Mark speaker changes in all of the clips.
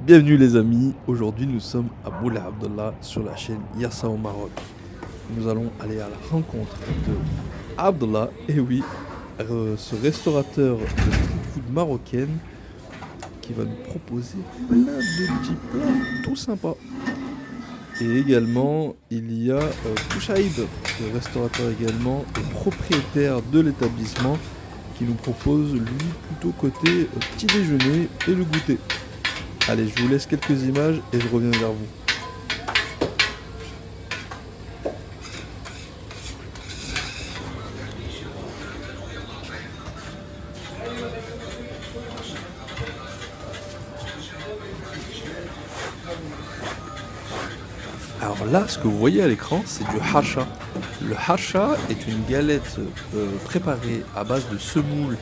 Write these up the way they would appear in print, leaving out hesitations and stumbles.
Speaker 1: Bienvenue les amis, aujourd'hui nous sommes à Moulay Abdallah sur la chaîne Yassa au Maroc. Nous allons aller à la rencontre de Abdallah, et oui, ce restaurateur de street food marocaine qui va nous proposer plein de petits plats tout sympas. Et également il y a Koushaïd, ce restaurateur également et propriétaire de l'établissement qui nous propose lui plutôt côté petit déjeuner et le goûter. Allez, je vous laisse quelques images et je reviens vers vous. Alors là, ce que vous voyez à l'écran, c'est du hacha. Le hacha est une galette préparée à base de semoule,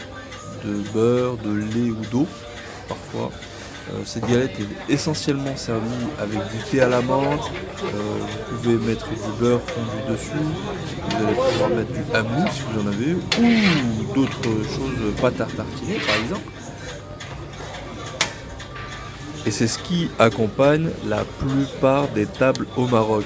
Speaker 1: de beurre, de lait ou d'eau, parfois. Cette galette est essentiellement servie avec du thé à la menthe. Vous pouvez mettre du beurre fondu dessus. Vous allez pouvoir mettre du hamou si vous en avez, ou d'autres choses, pâte à tartiner par exemple. Et c'est ce qui accompagne la plupart des tables au Maroc.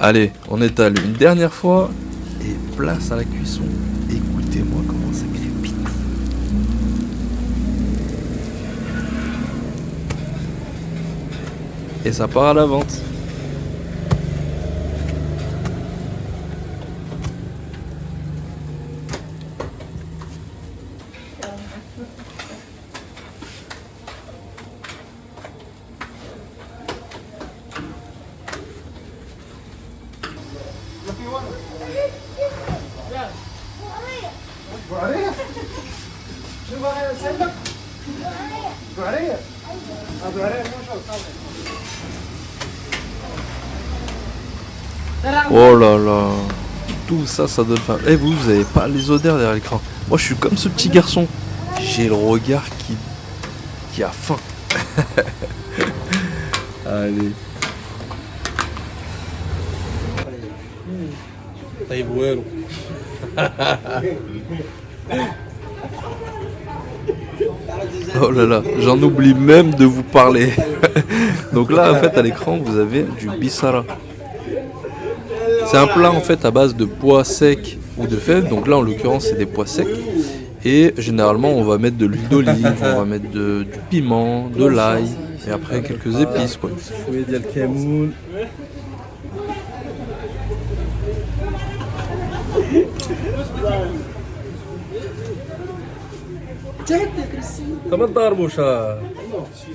Speaker 1: Allez, on étale une dernière fois et place à la cuisson. Écoutez-moi comment ça crépite. Et ça part à la vente. Oh là là, tout ça, ça donne faim. Et vous avez pas les odeurs derrière l'écran. Moi, je suis comme ce petit garçon. J'ai le regard qui a faim. Allez. Oh là là, j'en oublie même de vous parler. Donc là, en fait, à l'écran, vous avez du bissara. C'est un plat en fait à base de pois secs ou de fèves. Donc là, en l'occurrence, c'est des pois secs. Et généralement, on va mettre de l'huile d'olive, on va mettre du piment, de l'ail, et après quelques épices, quoi.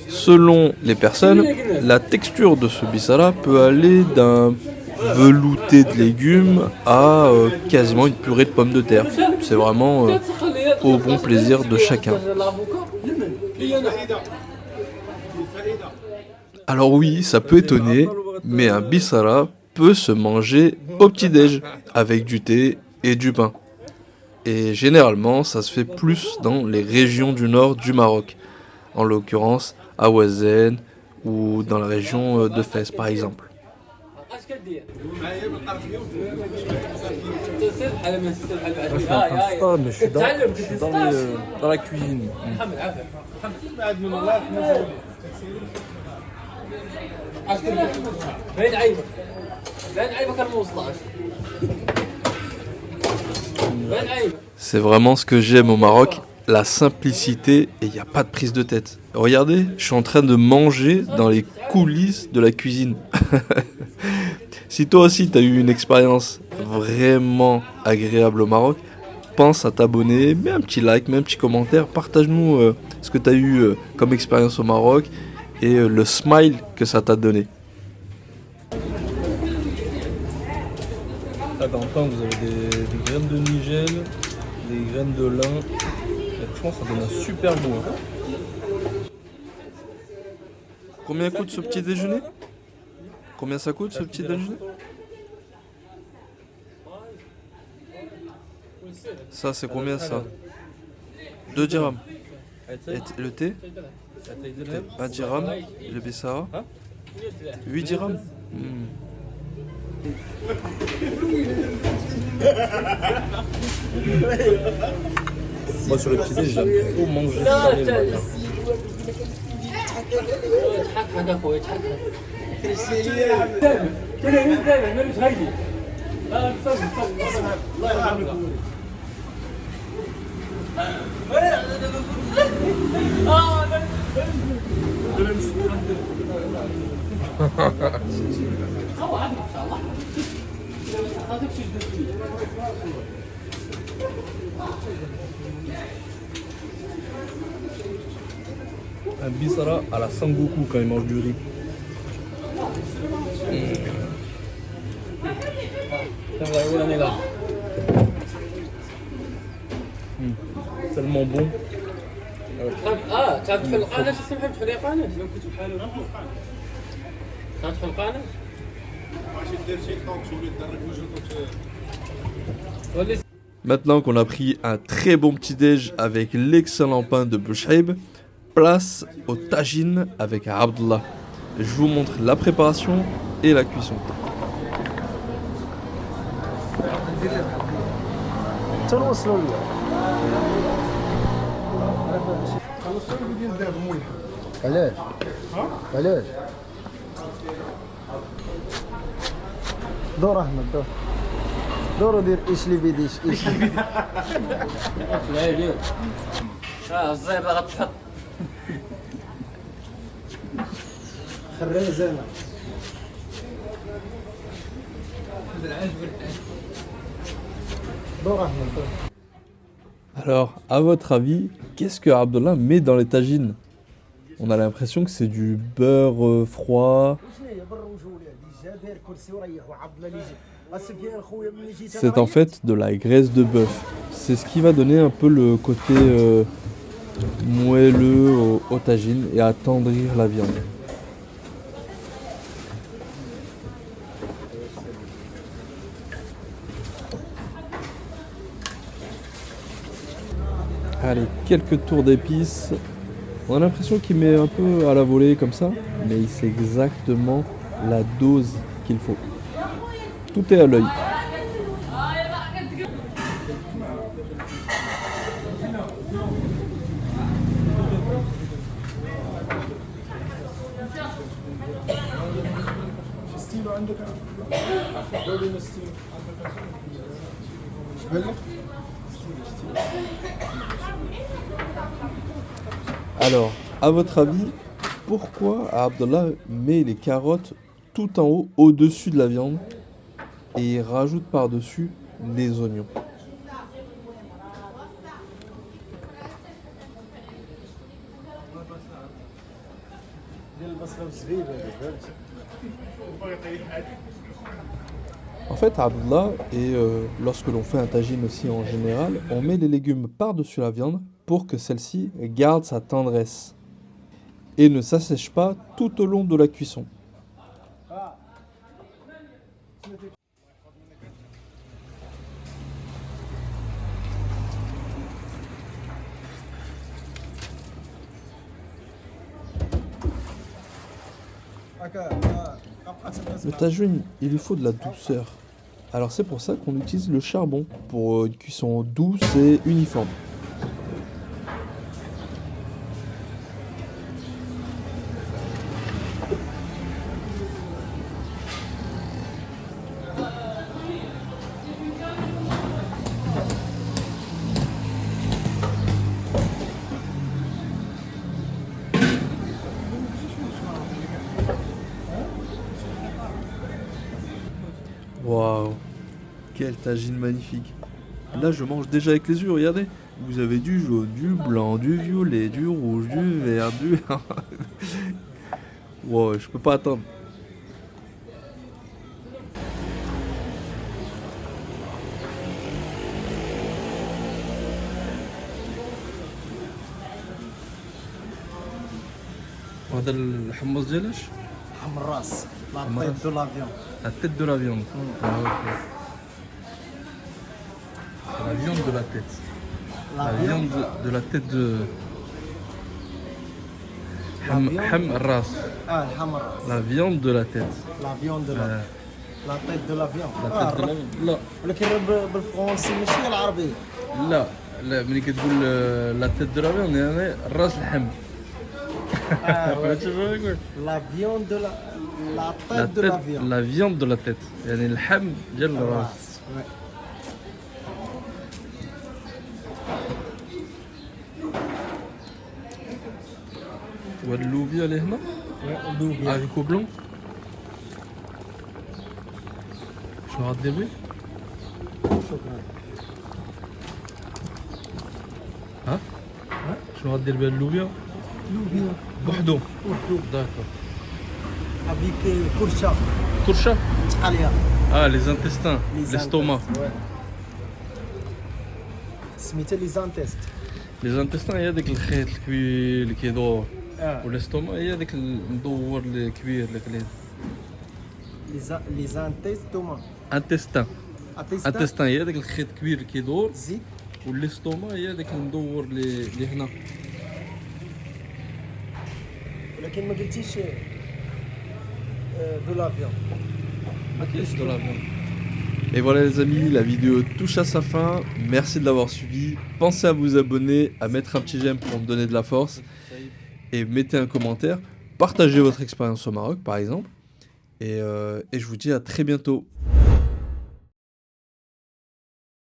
Speaker 1: Selon les personnes, la texture de ce bissara peut aller d'un velouté de légumes à quasiment une purée de pommes de terre. C'est vraiment au bon plaisir de chacun. Alors oui, ça peut étonner, mais un bissara peut se manger au petit-déj avec du thé et du pain. Et généralement, ça se fait plus dans les régions du nord du Maroc, en l'occurrence à Ouazen ou dans la région de Fès par exemple. Là, je suis en train de stade, mais je suis dans la cuisine. C'est vraiment ce que j'aime au Maroc, la simplicité et il n'y a pas de prise de tête. Regardez, je suis en train de manger dans les coulisses de la cuisine. Si toi aussi tu as eu une expérience vraiment agréable au Maroc, pense à t'abonner, mets un petit like, mets un petit commentaire, partage-nous ce que tu as eu comme expérience au Maroc et le smile que ça t'a donné. Là dans le pain vous avez des graines de nigel, des graines de lin, et franchement ça donne un super goût. Combien coûte ce petit déjeuner? Combien ça coûte ce petit déjeuner? Ça c'est combien ça? 2 dirhams. Et le thé? 1 dirham. Le Bessara? 8 dirhams. Moi sur le petit déj j'aime trop manger salé le matin. Un Bissara à la Sangoku quand il mange du riz. Tellement bon.
Speaker 2: تعرف تدخل القناة شو اسمها تدخل القناة لو كنت بحالو تعرف تدخل القناة
Speaker 1: Maintenant qu'on a pris un très bon petit déj avec l'excellent pain de Bouchaib, place au tagine avec Abdullah. Je vous montre la préparation et la cuisson.
Speaker 3: علاش؟ علاش؟ دور احمد دور دور دير ايش اللي بيديش ايش اللي بيديش
Speaker 2: الزير غتحط
Speaker 3: خرينا زينه دور احمد دور.
Speaker 1: Alors, à votre avis, qu'est-ce que Abdullah met dans les tagines? On a l'impression que c'est du beurre froid. C'est en fait de la graisse de bœuf. C'est ce qui va donner un peu le côté moelleux au tagine et attendrir la viande. Allez, quelques tours d'épices. On a l'impression qu'il met un peu à la volée comme ça, mais il sait exactement la dose qu'il faut. Tout est à l'œil. Alors, à votre avis, pourquoi Abdullah met les carottes tout en haut, au-dessus de la viande, et il rajoute par-dessus les oignons? En fait, Abdullah, et lorsque l'on fait un tagine aussi en général, on met les légumes par-dessus la viande pour que celle-ci garde sa tendresse et ne s'assèche pas tout au long de la cuisson. Le tagine, il lui faut de la douceur. Alors c'est pour ça qu'on utilise le charbon, pour une cuisson douce et uniforme. Waouh, quel tagine magnifique. Là, je mange déjà avec les yeux, regardez. Vous avez du jaune, du blanc, du violet, du rouge, du vert, du... Wow, je peux pas attendre. وهذا الحمص ديالاش؟
Speaker 3: حم الراس لا
Speaker 1: حم
Speaker 3: تيت دو لافيون.
Speaker 1: La tête de la viande. Ah, ok. La viande de la tête. La viande de la tête de... Ham ras.
Speaker 3: الحم الراس.
Speaker 1: La viande de la tête.
Speaker 3: لا فيون دو لا لا تيت دو لافيون.
Speaker 1: La tête de la viande. لا
Speaker 3: ولكن بالفرنسي ماشي العربي.
Speaker 1: لا لا ملي كتقول لا تيت دو لا فيون يعني راس اللحم. فهمتي شنو نقول؟
Speaker 3: لا فيون دو لا
Speaker 1: La
Speaker 3: تيت دو
Speaker 1: tête,
Speaker 3: لافيون.
Speaker 1: la viande de la tête. يعني اللحم ديال الراس. وهاد اللوبيا اللي هنا
Speaker 3: لوبيا.
Speaker 1: افيكو بلون. شنو غدير بيه؟
Speaker 3: شكرا.
Speaker 1: ها؟ شنو غدير بيه اللوبيا؟
Speaker 3: لوبيا.
Speaker 1: بوحدو.
Speaker 3: وحدو.
Speaker 1: داكور.
Speaker 3: افيك كرشه
Speaker 1: كرشه؟
Speaker 3: تقاليه.
Speaker 1: لي زانتيستان لي ستوما.
Speaker 3: سميتها لي زانتيست.
Speaker 1: لي زانتيستان هي داك الخيط الكبير اللي كيدور. والاستوما هي داك المدور الكبير اللي
Speaker 3: لي زانتيستوما.
Speaker 1: انتستان.
Speaker 3: اتيستا.
Speaker 1: انتستان هي داك الخيط الكبير اللي كيدور.
Speaker 3: زيد.
Speaker 1: والاستوما هي داك المدور اللي هنا.
Speaker 3: ولكن ما قلتيش دو لافيون.
Speaker 1: Et voilà les amis, la vidéo touche à sa fin. Merci de l'avoir suivi. Pensez à vous abonner, à mettre un petit j'aime pour me donner de la force. Et mettez un commentaire. Partagez votre expérience au Maroc par exemple. Et je vous dis à très bientôt.